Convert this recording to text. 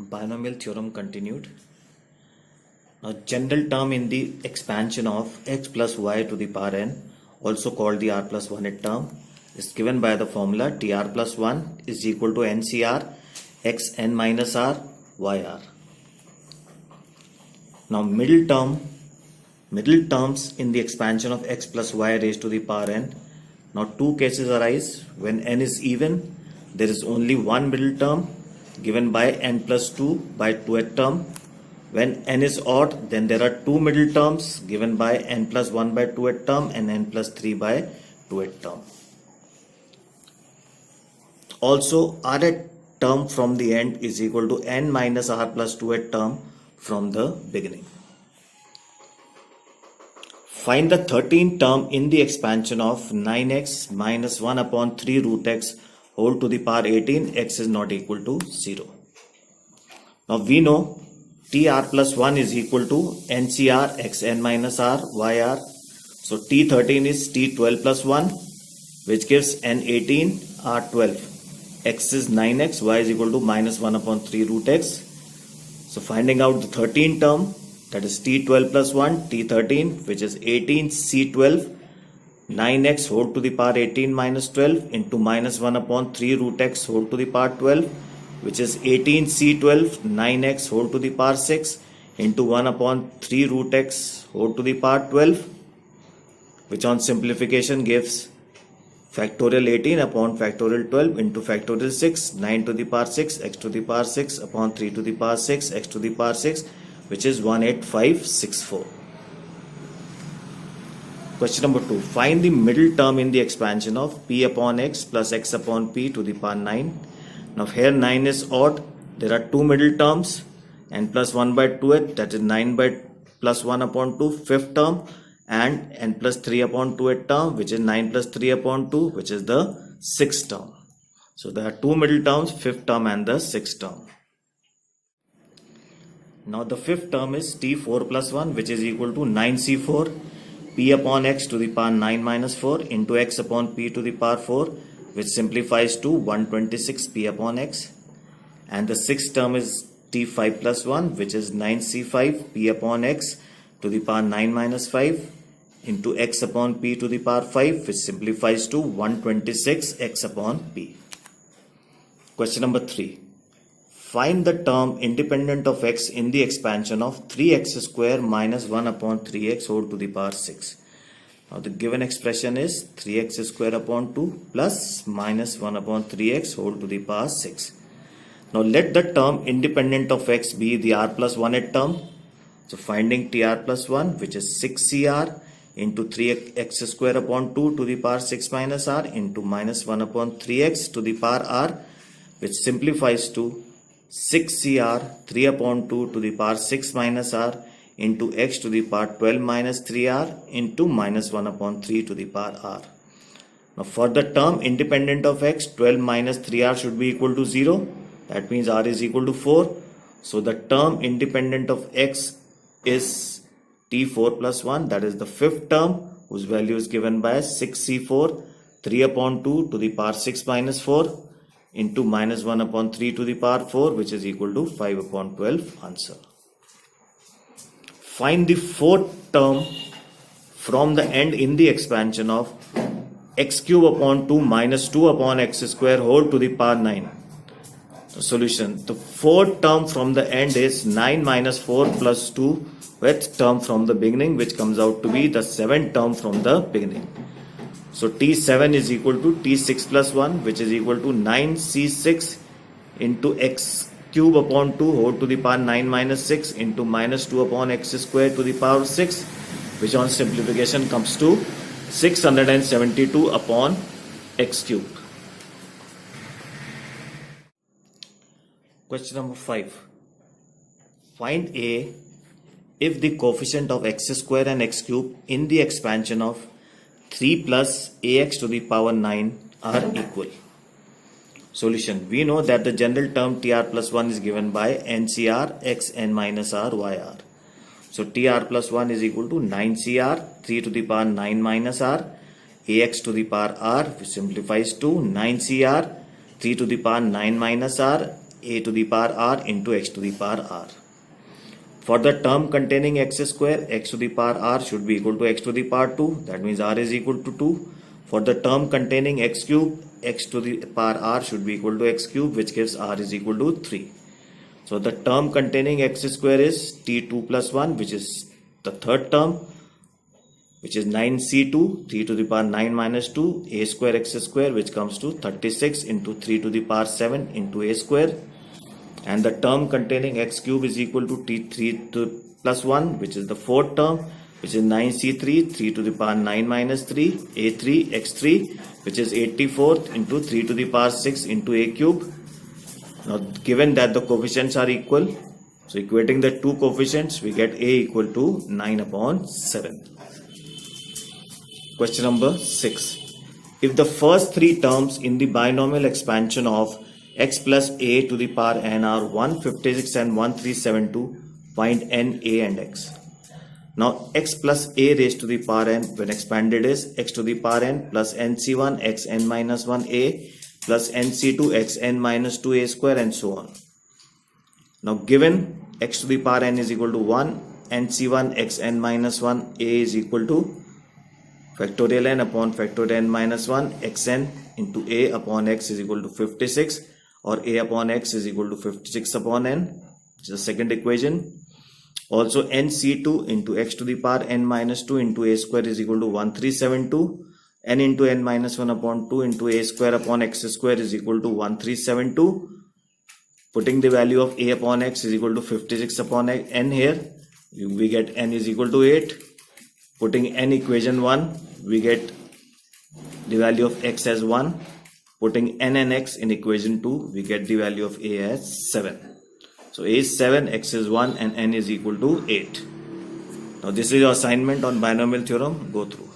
Binomial theorem continued. Now, general term in the expansion of x plus y to the power n, also called the r plus 1th term, is given by the formula tr plus 1 is equal to ncr x n minus r y r. Now, middle terms in the expansion of x plus y raised to the power n. Now, two cases arise. When n is even, there is only one middle term given by n plus 2 by 2th term. When n is odd, then there are two middle terms given by n plus 1 by 2th term and n plus 3 by 2th term. Also, rth term from the end is equal to n minus r plus 2th term from the beginning. Find the 13th term in the expansion of 9x minus 1 upon 3 root x whole to the power 18, x is not equal to 0. Now we know tr plus 1 is equal to ncr x n minus r y r. So t13 is t12 plus 1, which gives n18 r12. X is 9x, y is equal to minus 1 upon 3 root x. So finding out the 13th term, that is t12 plus 1, t13, which is 18 c12, 9x whole to the power 18 minus 12 into minus 1 upon 3 root x whole to the power 12, which is 18 c12, 9x whole to the power 6 into 1 upon 3 root x whole to the power 12, which on simplification gives factorial 18 upon factorial 12 into factorial 6, 9 to the power 6, x to the power 6 upon 3 to the power 6, x to the power 6, which is 18564. Question number 2. Find the middle term in the expansion of p upon x plus x upon p to the power 9. Now here 9 is odd. There are two middle terms, n plus 1 by 2th, that is 9 by plus 1 upon 2, fifth term, and n plus 3 upon 2th term, which is 9 plus 3 upon 2, which is the sixth term. So there are two middle terms, fifth term and the sixth term. Now the fifth term is t4 plus 1, which is equal to 9c4 p upon x to the power 9 minus 4 into x upon p to the power 4, which simplifies to 126 p upon x. And the sixth term is t5 plus 1, which is 9c5 p upon x to the power 9 minus 5 into x upon p to the power 5, which simplifies to 126 x upon p. Question number 3. Find the term independent of x in the expansion of 3x square minus 1 upon 3x whole to the power 6. Now the given expression is 3x square upon 2 plus minus 1 upon 3x whole to the power 6. Now let the term independent of x be the r plus 1th term. So finding tr plus 1, which is 6cr into 3x square upon 2 to the power 6 minus r into minus 1 upon 3x to the power r, which simplifies to 6cr 3 upon 2 to the power 6 minus r into x to the power 12 minus 3r into minus 1 upon 3 to the power r. Now for the term independent of x, 12 minus 3r should be equal to 0. That means r is equal to 4. So the term independent of x is t4 plus 1, that is the fifth term, whose value is given by 6c4 3 upon 2 to the power 6 minus 4 into minus 1 upon 3 to the power 4, which is equal to 5 upon 12. Answer. Find the fourth term from the end in the expansion of x cube upon 2 minus 2 upon x square whole to the power 9. The solution. The fourth term from the end is 9 minus 4 plus 2 with term from the beginning, which comes out to be the seventh term from the beginning. So t7 is equal to t6 plus 1, which is equal to 9c6 into x cube upon 2 whole to the power 9 minus 6 into minus 2 upon x square to the power 6, which on simplification comes to 672 upon x cube. Question number 5. Find a if the coefficient of x square and x cube in the expansion of 3 plus ax to the power 9 are equal. Solution. We know that the general term tr plus 1 is given by ncr x n minus r y r. So tr plus 1 is equal to 9cr 3 to the power 9 minus r ax to the power r, which simplifies to 9cr 3 to the power 9 minus r a to the power r into x to the power r. For the term containing x square, x to the power r should be equal to x to the power 2. That means r is equal to 2. For the term containing x cube, x to the power r should be equal to x cube, which gives r is equal to 3. So the term containing x square is t2 plus 1, which is the third term, which is 9c2, 3 to the power 9 minus 2, a square x square, which comes to 36 into 3 to the power 7 into a square. And the term containing x cube is equal to t3 plus 1, which is the fourth term, which is 9c3, 3 to the power 9 minus 3, a3, x3, which is 84 into 3 to the power 6 into a cube. Now, given that the coefficients are equal, so equating the two coefficients, we get a equal to 9 upon 7. Question number 6. If the first three terms in the binomial expansion of x plus a to the power n are 156 and 1372, find n, a and x. Now x plus a raised to the power n when expanded is x to the power n plus nc1 x n minus 1a plus nc2 x n minus 2a square and so on. Now given x to the power n is equal to 1, nc1 x n minus 1 a is equal to factorial n upon factorial n minus 1 xn into a upon x is equal to 56, or a upon x is equal to 56 upon n, which is the second equation. Also nc2 into x to the power n minus 2 into a square is equal to 1372, n into n minus 1 upon 2 into a square upon x square is equal to 1372. Putting the value of a upon x is equal to 56 upon n here, we get n is equal to 8. Putting n equation 1, we get the value of x as 1. Putting n and x in equation 2, we get the value of a as 7. So a is 7, x is 1 and n is equal to 8. Now this is your assignment on binomial theorem. Go through.